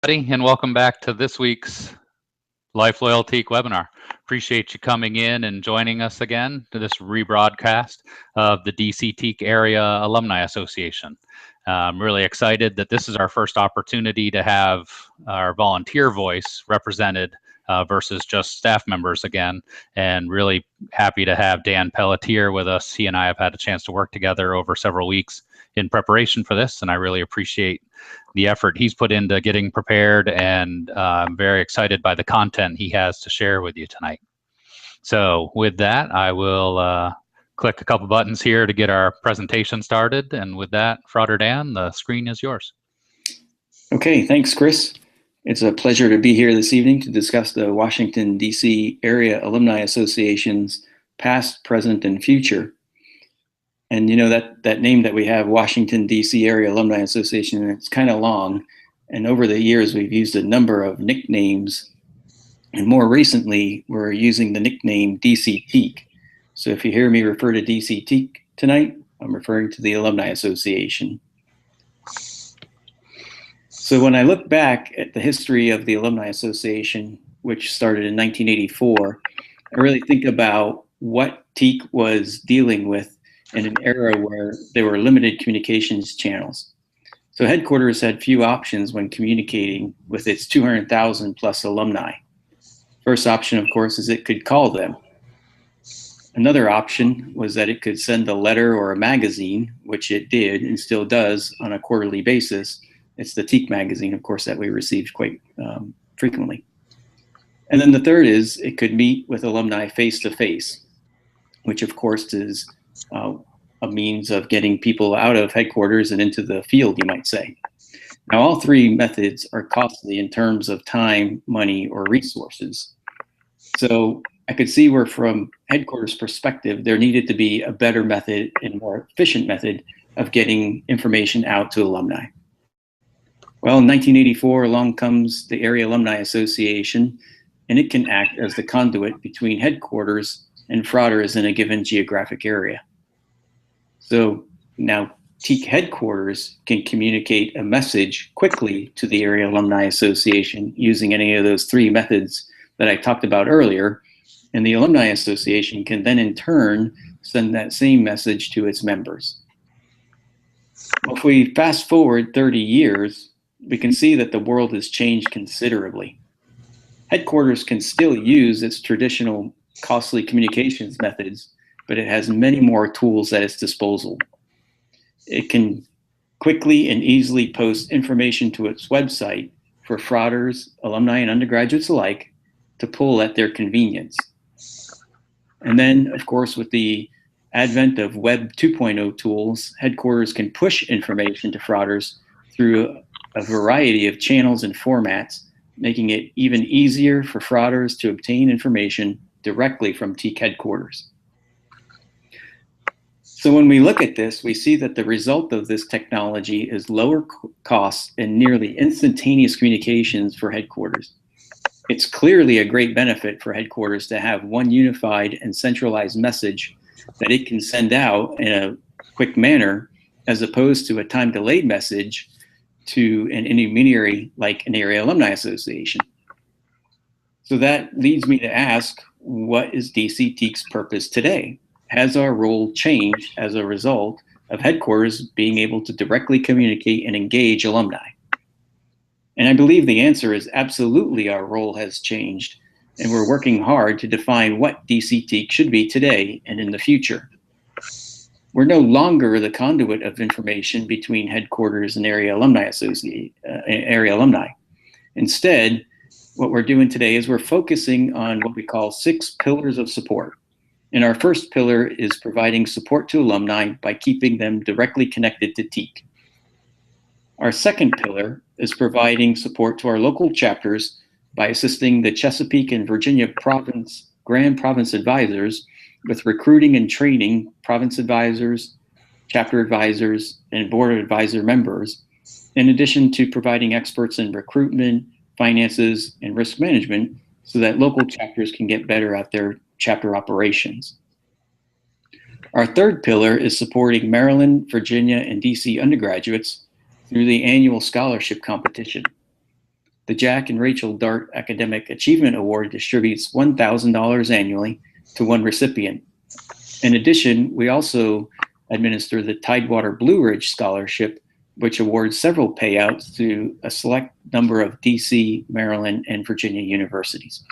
And welcome back to this week's Life Loyalty webinar. Appreciate you coming in and joining us again to this rebroadcast of the DC Teak Area Alumni Association. I'm really excited that this is our first opportunity to have our volunteer voice represented versus just staff members again, and really happy to have Dan Pelletier with us. He and I have had a chance to work together over several weeks in preparation for this, and I really appreciate the effort he's put into getting prepared, and I'm very excited by the content he has to share with you tonight. So with that, I will click a couple buttons here to get our presentation started. And with that, Frater Dan, the screen is yours. Okay, thanks, Chris. It's a pleasure to be here this evening to discuss the Washington, D.C. Area Alumni Association's past, present, and future. And you know, that name that we have, Washington, D.C. Area Alumni Association, it's kind of long. And over the years, we've used a number of nicknames. And more recently, we're using the nickname DC Teak. So if you hear me refer to DC Teak tonight, I'm referring to the Alumni Association. So when I look back at the history of the Alumni Association, which started in 1984, I really think about what Teak was dealing with in an era where there were limited communications channels. So headquarters had few options when communicating with its 200,000 plus alumni. First option, of course, is it could call them. Another option was that it could send a letter or a magazine, which it did and still does on a quarterly basis. It's the Teak magazine, of course, that we received quite frequently. And then the third is it could meet with alumni face-to-face, which of course is a means of getting people out of headquarters and into the field, you might say. Now, all three methods are costly in terms of time, money, or resources. So I could see where from headquarters perspective, there needed to be a better method and more efficient method of getting information out to alumni. Well, in 1984, along comes the Area Alumni Association, and it can act as the conduit between headquarters and frauders in a given geographic area. So now Teak headquarters can communicate a message quickly to the Area Alumni Association using any of those three methods that I talked about earlier, and the Alumni Association can then in turn send that same message to its members. Well, if we fast forward 30 years, we can see that the world has changed considerably. Headquarters can still use its traditional costly communications methods, but it has many more tools at its disposal. It can quickly and easily post information to its website for frauders, alumni, and undergraduates alike to pull at their convenience. And then, of course, with the advent of Web 2.0 tools, headquarters can push information to frauders through a variety of channels and formats, making it even easier for frauders to obtain information directly from Teak headquarters. So when we look at this, we see that the result of this technology is lower costs and nearly instantaneous communications for headquarters. It's clearly a great benefit for headquarters to have one unified and centralized message that it can send out in a quick manner, as opposed to a time-delayed message to an intermediary like an Area Alumni Association. So that leads me to ask, what is DC Teak's purpose today? Has our role changed as a result of headquarters being able to directly communicate and engage alumni? And I believe the answer is absolutely our role has changed, and we're working hard to define what DC Teak should be today and in the future. We're no longer the conduit of information between headquarters and Area Alumni Area Alumni. Instead, what we're doing today is we're focusing on what we call 6 pillars of support. And our first pillar is providing support to alumni by keeping them directly connected to Teak. Our second pillar is providing support to our local chapters by assisting the Chesapeake and Virginia Grand Province advisors with recruiting and training province advisors, chapter advisors, and board of advisor members, in addition to providing experts in recruitment, finances, and risk management so that local chapters can get better at their chapter operations. Our third pillar is supporting Maryland, Virginia, and DC undergraduates through the annual scholarship competition. the Jack and Rachel Dart Academic Achievement Award distributes $1,000 annually to one recipient. In addition, we also administer the Tidewater Blue Ridge Scholarship, which awards several payouts to a select number of DC, Maryland, and Virginia universities.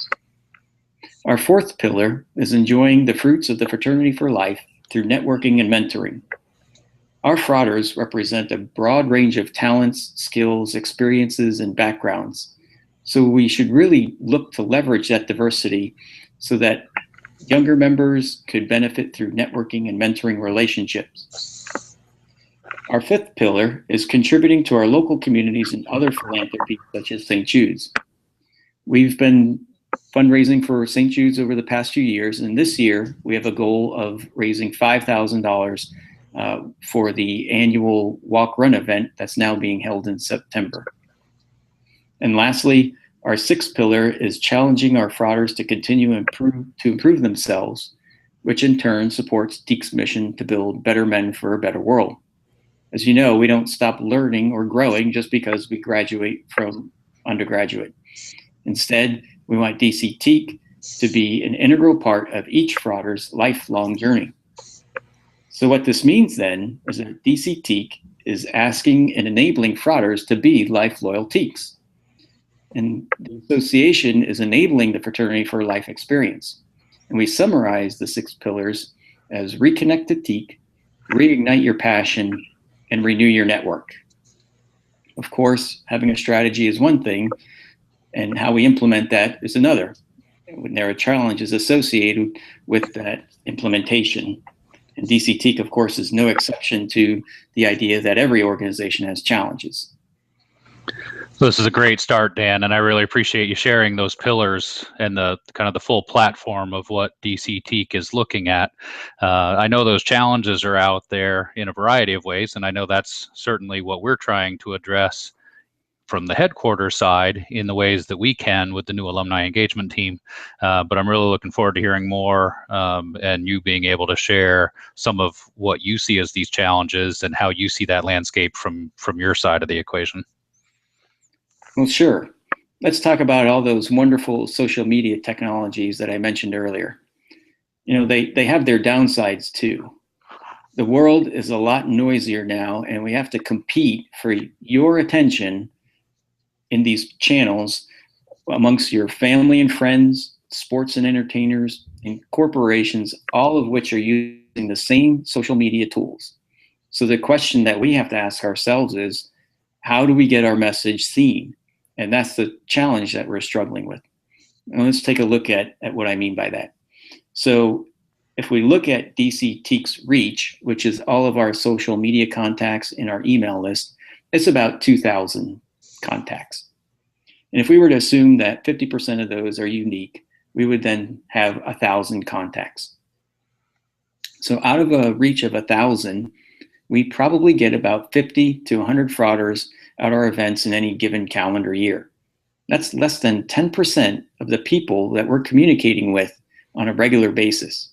Our fourth pillar is enjoying the fruits of the Fraternity for Life through networking and mentoring. Our frauders represent a broad range of talents, skills, experiences, and backgrounds. So we should really look to leverage that diversity so that younger members could benefit through networking and mentoring relationships. Our fifth pillar is contributing to our local communities and other philanthropy, such as St. Jude's. We've been fundraising for St. Jude's over the past few years, and this year we have a goal of raising $5,000 for the annual walk-run event that's now being held in September. And lastly, our sixth pillar is challenging our frauders to continue to improve themselves, which in turn supports TKE's mission to build better men for a better world. As you know, we don't stop learning or growing just because we graduate from undergraduate. Instead, we want DC TKE to be an integral part of each frauder's lifelong journey. So what this means then is that DC TKE is asking and enabling frauders to be life loyal TKEs. And the association is enabling the Fraternity for Life experience. And we summarize the 6 pillars as reconnect to TKE, reignite your passion, and renew your network. Of course, having a strategy is one thing, and how we implement that is another. When there are challenges associated with that implementation. And DC TKE, of course, is no exception to the idea that every organization has challenges. So this is a great start, Dan, and I really appreciate you sharing those pillars and the kind of the full platform of what DC TKE is looking at. I know those challenges are out there in a variety of ways, and I know that's certainly what we're trying to address from the headquarters side in the ways that we can with the new alumni engagement team. But I'm really looking forward to hearing more and you being able to share some of what you see as these challenges and how you see that landscape from your side of the equation. Well, sure. Let's talk about all those wonderful social media technologies that I mentioned earlier. You know, they have their downsides too. The world is a lot noisier now, and we have to compete for your attention in these channels amongst your family and friends, sports and entertainers, and corporations, all of which are using the same social media tools. So the question that we have to ask ourselves is, how do we get our message seen? And that's the challenge that we're struggling with. And let's take a look at what I mean by that. So if we look at DC TKE's reach, which is all of our social media contacts in our email list, it's about 2,000 contacts. And if we were to assume that 50% of those are unique, we would then have 1,000 contacts. So out of a reach of 1,000, we probably get about 50 to 100 frauders at our events in any given calendar year. That's less than 10% of the people that we're communicating with on a regular basis.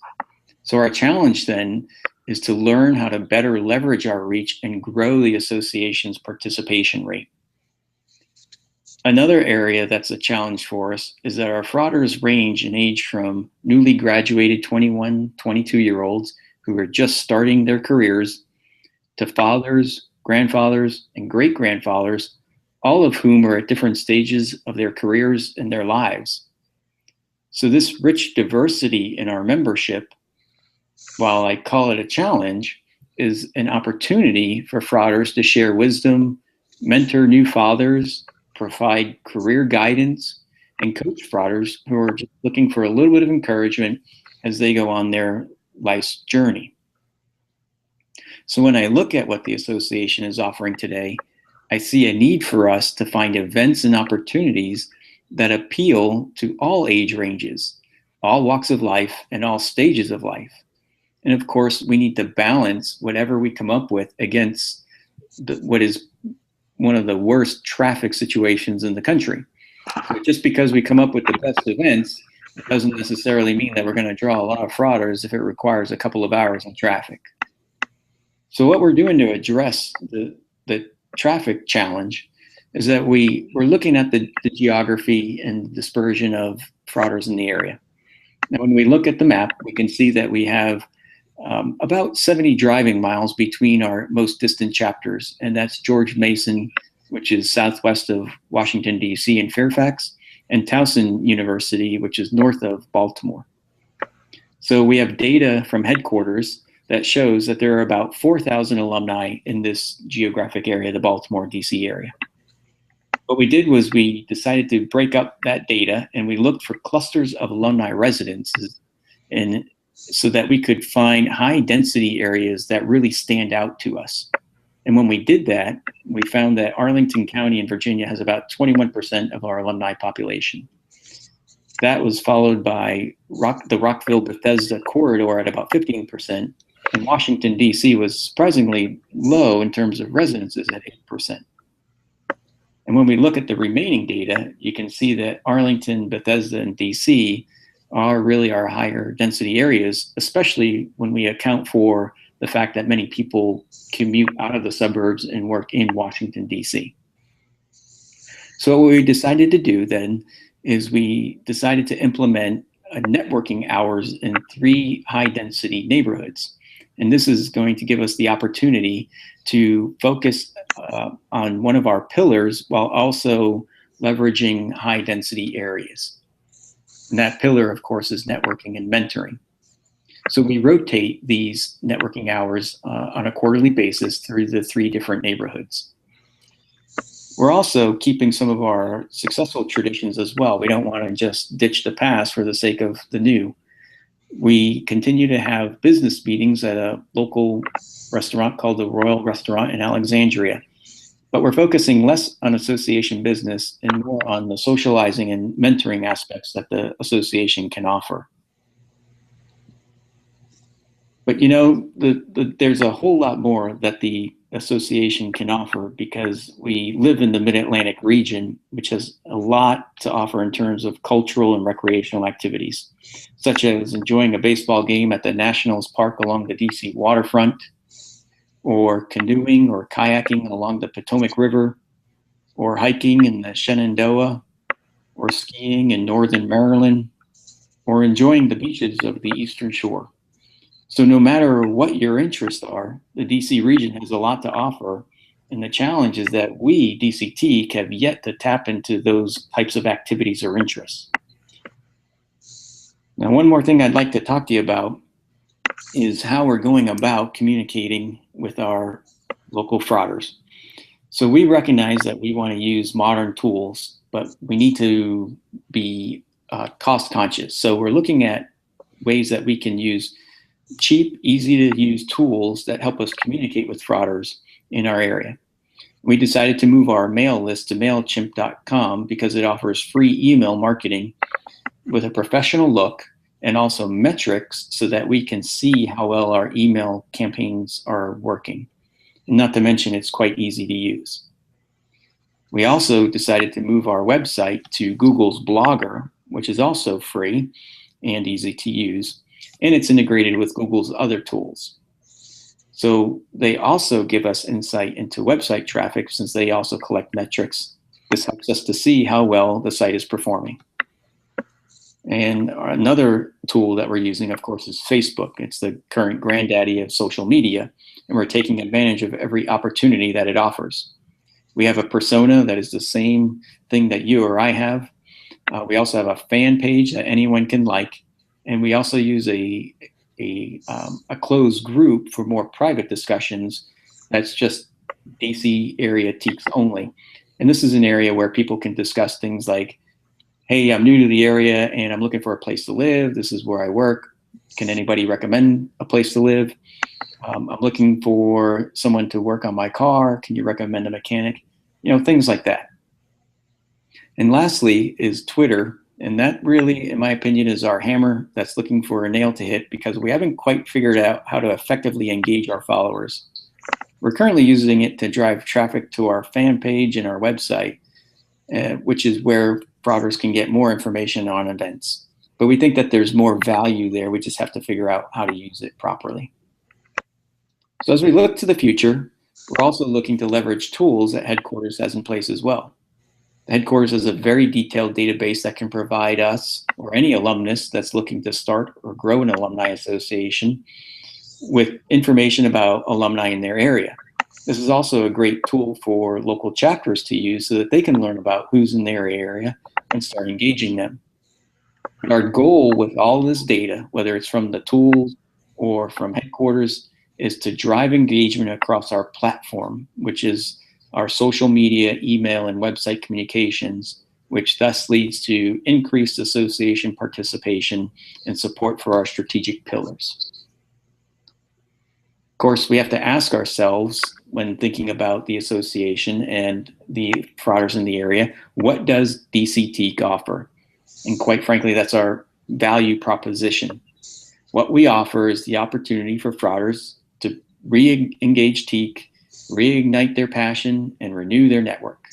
So our challenge then is to learn how to better leverage our reach and grow the association's participation rate. Another area that's a challenge for us is that our frauders range in age from newly graduated 21, 22-year-olds who are just starting their careers to fathers, grandfathers, and great-grandfathers, all of whom are at different stages of their careers and their lives. So this rich diversity in our membership, while I call it a challenge, is an opportunity for frauders to share wisdom, mentor new fathers, provide career guidance, and coach frauders who are just looking for a little bit of encouragement as they go on their life's journey. So when I look at what the association is offering today, I see a need for us to find events and opportunities that appeal to all age ranges, all walks of life, and all stages of life. And of course, we need to balance whatever we come up with against what is one of the worst traffic situations in the country. So just because we come up with the best events, it doesn't necessarily mean that we're going to draw a lot of frauders if it requires a couple of hours in traffic. So what we're doing to address the traffic challenge is that we're looking at the geography and dispersion of frauders in the area. Now, when we look at the map, we can see that we have about 70 driving miles between our most distant chapters, and that's George Mason, which is southwest of Washington, D.C. and Fairfax, and Towson University, which is north of Baltimore. So we have data from headquarters that shows that there are about 4,000 alumni in this geographic area, the Baltimore, D.C. area. What we did was we decided to break up that data, and we looked for clusters of alumni residences, and so that we could find high density areas that really stand out to us. And when we did that, we found that Arlington County in Virginia has about 21% of our alumni population. That was followed by the Rockville-Bethesda corridor at about 15%, and Washington, D.C. was surprisingly low in terms of residences at 8%. And when we look at the remaining data, you can see that Arlington, Bethesda, and D.C. are really our higher density areas, especially when we account for the fact that many people commute out of the suburbs and work in Washington, D.C. So what we decided to do then is we decided to implement networking hours in 3 high density neighborhoods. And this is going to give us the opportunity to focus on one of our pillars while also leveraging high density areas. And that pillar, of course, is networking and mentoring. So we rotate these networking hours on a quarterly basis through the 3 different neighborhoods. We're also keeping some of our successful traditions as well. We don't want to just ditch the past for the sake of the new. We continue to have business meetings at a local restaurant called the Royal Restaurant in Alexandria. But we're focusing less on association business and more on the socializing and mentoring aspects that the association can offer. But you know, there's a whole lot more that the association can offer because we live in the Mid-Atlantic region, which has a lot to offer in terms of cultural and recreational activities, such as enjoying a baseball game at the Nationals Park along the DC waterfront, or canoeing or kayaking along the Potomac River, or hiking in the Shenandoah, or skiing in northern Maryland, or enjoying the beaches of the Eastern Shore. So no matter what your interests are, the DC region has a lot to offer. And the challenge is that we, DCT, have yet to tap into those types of activities or interests. Now, one more thing I'd like to talk to you about is how we're going about communicating with our local frauders. So we recognize that we want to use modern tools, but we need to be cost conscious. So we're looking at ways that we can use cheap, easy to use tools that help us communicate with frauders in our area. We decided to move our mail list to MailChimp.com because it offers free email marketing with a professional look and also metrics so that we can see how well our email campaigns are working. And not to mention, it's quite easy to use. We also decided to move our website to Google's Blogger, which is also free and easy to use. And it's integrated with Google's other tools. So they also give us insight into website traffic since they also collect metrics. This helps us to see how well the site is performing. And another tool that we're using, of course, is Facebook. It's the current granddaddy of social media, and we're taking advantage of every opportunity that it offers. We have a persona that is the same thing that you or I have. We also have a fan page that anyone can like. And we also use a closed group for more private discussions that's just DC area TKEs only. And this is an area where people can discuss things like, hey, I'm new to the area and I'm looking for a place to live. This is where I work. Can anybody recommend a place to live? I'm looking for someone to work on my car. Can you recommend a mechanic? You know, things like that. And lastly is Twitter. And that really, in my opinion, is our hammer that's looking for a nail to hit because we haven't quite figured out how to effectively engage our followers. We're currently using it to drive traffic to our fan page and our website, which is where frauders can get more information on events. But we think that there's more value there. We just have to figure out how to use it properly. So as we look to the future, We're also looking to leverage tools that headquarters has in place as well. The headquarters is a very detailed database that can provide us or any alumnus that's looking to start or grow an alumni association with information about alumni in their area. This is also a great tool for local chapters to use so that they can learn about who's in their area and start engaging them. But our goal with all this data, whether it's from the tools or from headquarters, is to drive engagement across our platform, which is our social media, email, and website communications, which thus leads to increased association participation and support for our strategic pillars. Of course, we have to ask ourselves when thinking about the association and the frauders in the area, what does DCT offer? And quite frankly, that's our value proposition. What we offer is the opportunity for frauders to re-engage TEAK, reignite their passion, and renew their network.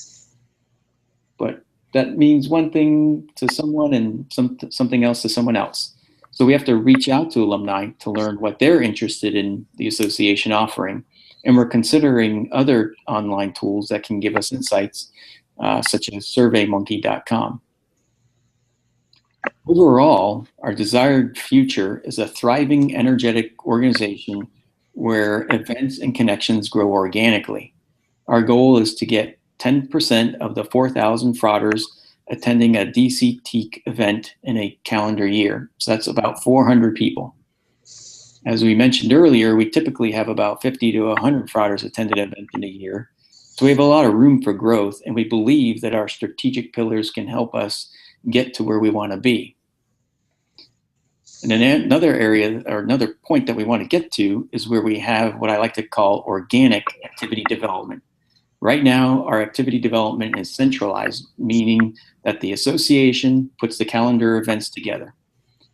But that means one thing to someone and something else to someone else. So we have to reach out to alumni to learn what they're interested in the association offering. And we're considering other online tools that can give us insights, such as surveymonkey.com. Overall, our desired future is a thriving, energetic organization where events and connections grow organically. Our goal is to get 10% of the 4,000 frauders attending a DC TEAK event in a calendar year. So that's about 400 people. As we mentioned earlier, we typically have about 50 to 100 frauders attend an event in a year. So we have a lot of room for growth, and we believe that our strategic pillars can help us get to where we want to be. And then another area or another point that we want to get to is where we have what I like to call organic activity development. Right now, our activity development is centralized, meaning that the association puts the calendar events together.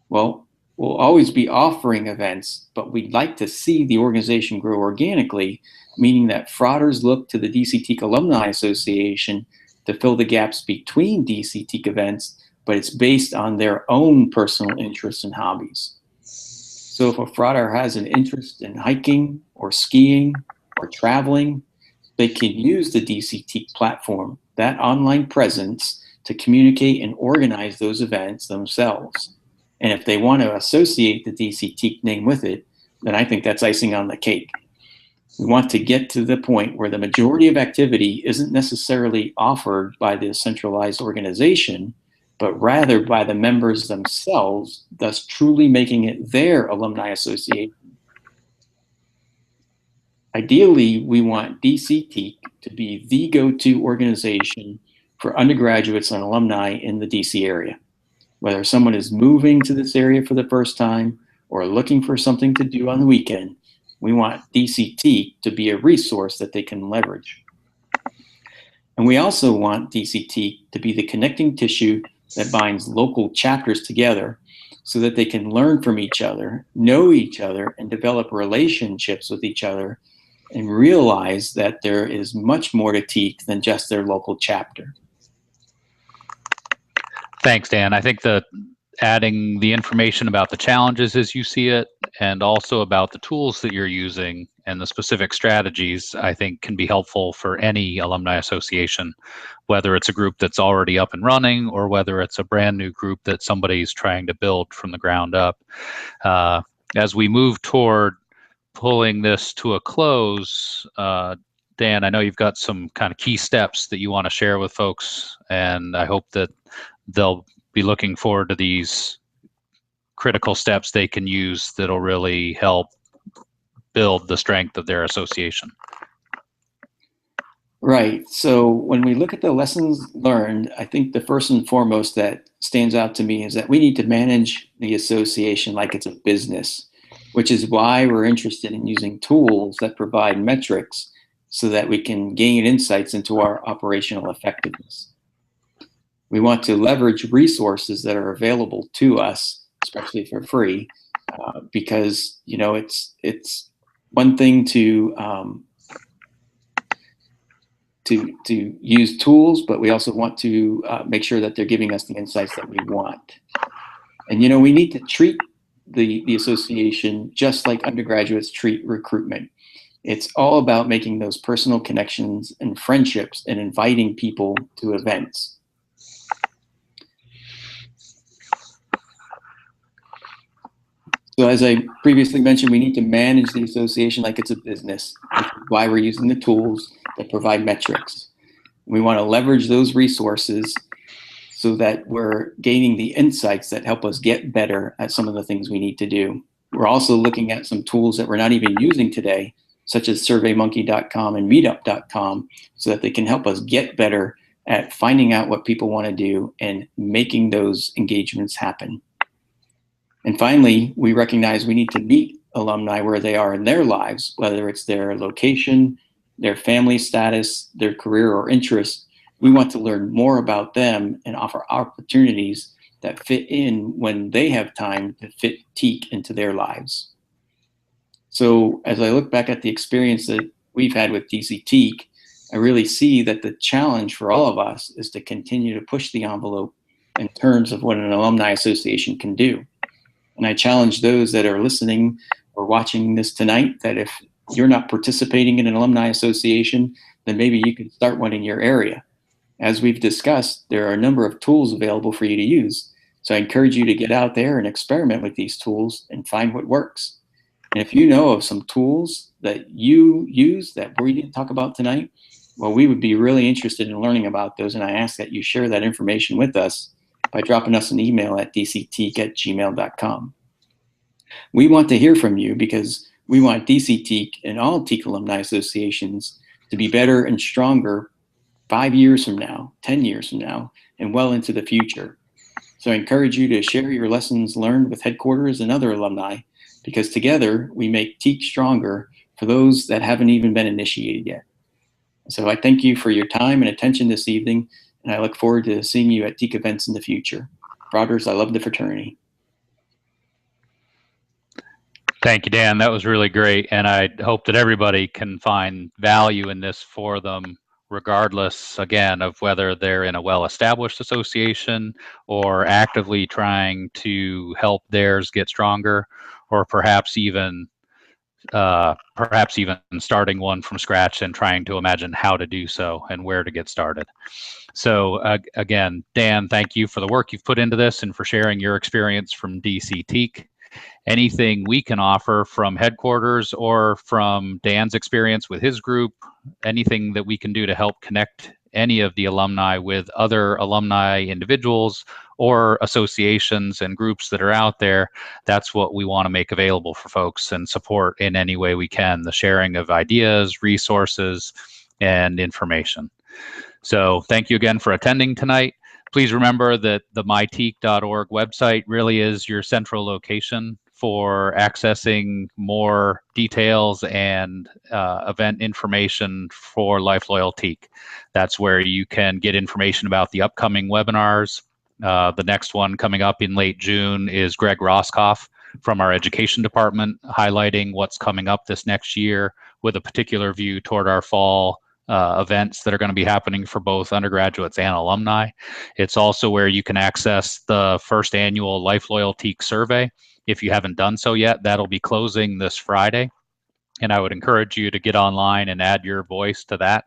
Well, we'll always be offering events, but we'd like to see the organization grow organically, meaning that frauders look to the DC TEAK Alumni Association to fill the gaps between DC TEAK events, but it's based on their own personal interests and hobbies. So if a frauder has an interest in hiking or skiing or traveling, they can use the DC TEAK platform, that online presence, to communicate and organize those events themselves. And if they want to associate the DC TEAK name with it, then I think that's icing on the cake. We want to get to the point where the majority of activity isn't necessarily offered by the centralized organization, but rather by the members themselves, thus truly making it their alumni association. Ideally, we want DC TEAK to be the go-to organization for undergraduates and alumni in the DC area. Whether someone is moving to this area for the first time or looking for something to do on the weekend, we want DC TEAK to be a resource that they can leverage. And we also want DC TEAK to be the connecting tissue that binds local chapters together so that they can learn from each other, know each other, and develop relationships with each other, and realize that there is much more to TEAK than just their local chapter. Thanks, Dan. I think that adding the information about the challenges as you see it, and also about the tools that you're using and the specific strategies, I think can be helpful for any alumni association, whether it's a group that's already up and running or whether it's a brand new group that somebody's trying to build from the ground up. As we move toward pulling this to a close, Dan, I know you've got some kind of key steps that you want to share with folks, and I hope that they'll be looking forward to these critical steps they can use that'll really help build the strength of their association. Right. So when we look at the lessons learned, I think the first and foremost that stands out to me is that we need to manage the association like it's a business, which is why we're interested in using tools that provide metrics so that we can gain insights into our operational effectiveness. We want to leverage resources that are available to us, especially for free, because it's one thing to use tools, but we also want to make sure that they're giving us the insights that we want. And we need to treat the association just like undergraduates treat recruitment. It's all about making those personal connections and friendships and inviting people to events. So as I previously mentioned, we need to manage the association like it's a business, which is why we're using the tools that provide metrics. We want to leverage those resources so that we're gaining the insights that help us get better at some of the things we need to do. We're also looking at some tools that we're not even using today, such as surveymonkey.com and meetup.com, so that they can help us get better at finding out what people want to do and making those engagements happen. And finally, we recognize we need to meet alumni where they are in their lives, whether it's their location, their family status, their career or interest. We want to learn more about them and offer opportunities that fit in when they have time to fit TKE into their lives. So as I look back at the experience that we've had with DC TKE, I really see that the challenge for all of us is to continue to push the envelope in terms of what an alumni association can do. And I challenge those that are listening or watching this tonight that if you're not participating in an alumni association, then maybe you can start one in your area. As we've discussed, there are a number of tools available for you to use. So I encourage you to get out there and experiment with these tools and find what works. And if you know of some tools that you use that we didn't talk about tonight, well, we would be really interested in learning about those. And I ask that you share that information with us by dropping us an email at dcteak@gmail.com. We want to hear from you because we want DC TKE and all TKE alumni associations to be better and stronger 5 years from now, 10 years from now, and well into the future. So I encourage you to share your lessons learned with headquarters and other alumni, because together we make TKE stronger for those that haven't even been initiated yet. So I thank you for your time and attention this evening, and I look forward to seeing you at TKE events in the future. Brothers, I love the fraternity. Thank you, Dan. That was really great. And I hope that everybody can find value in this for them, regardless, again, of whether they're in a well-established association or actively trying to help theirs get stronger, or perhaps even starting one from scratch and trying to imagine how to do so and where to get started. So again, Dan, thank you for the work you've put into this and for sharing your experience from DC TKE. Anything we can offer from headquarters or from Dan's experience with his group, anything that we can do to help connect any of the alumni with other alumni individuals or associations and groups that are out there, that's what we want to make available for folks and support in any way we can, the sharing of ideas, resources, and information. So thank you again for attending tonight. Please remember that the myteak.org website really is your central location for accessing more details and event information for Life Loyal TKE. That's where you can get information about the upcoming webinars. The next one coming up in late June is Greg Roscoff from our education department, highlighting what's coming up this next year with a particular view toward our fall events that are going to be happening for both undergraduates and alumni. It's also where you can access the first annual Life Loyal TKE survey. If you haven't done so yet, that'll be closing this Friday. And I would encourage you to get online and add your voice to that.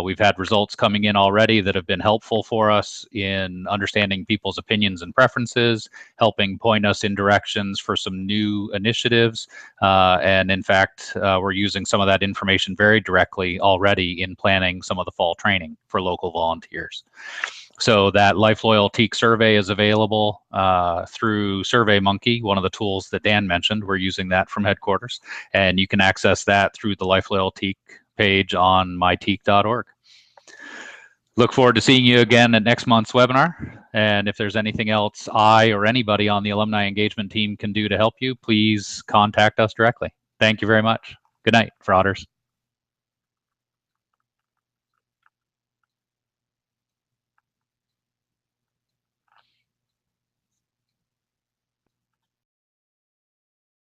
We've had results coming in already that have been helpful for us in understanding people's opinions and preferences, helping point us in directions for some new initiatives. And in fact, we're using some of that information very directly already in planning some of the fall training for local volunteers. So that Life Loyal TKE survey is available through SurveyMonkey, one of the tools that Dan mentioned. We're using that from headquarters. And you can access that through the Life Loyal TKE page on myteak.org. Look forward to seeing you again at next month's webinar. And if there's anything else I or anybody on the alumni engagement team can do to help you, please contact us directly. Thank you very much. Good night, Frauders.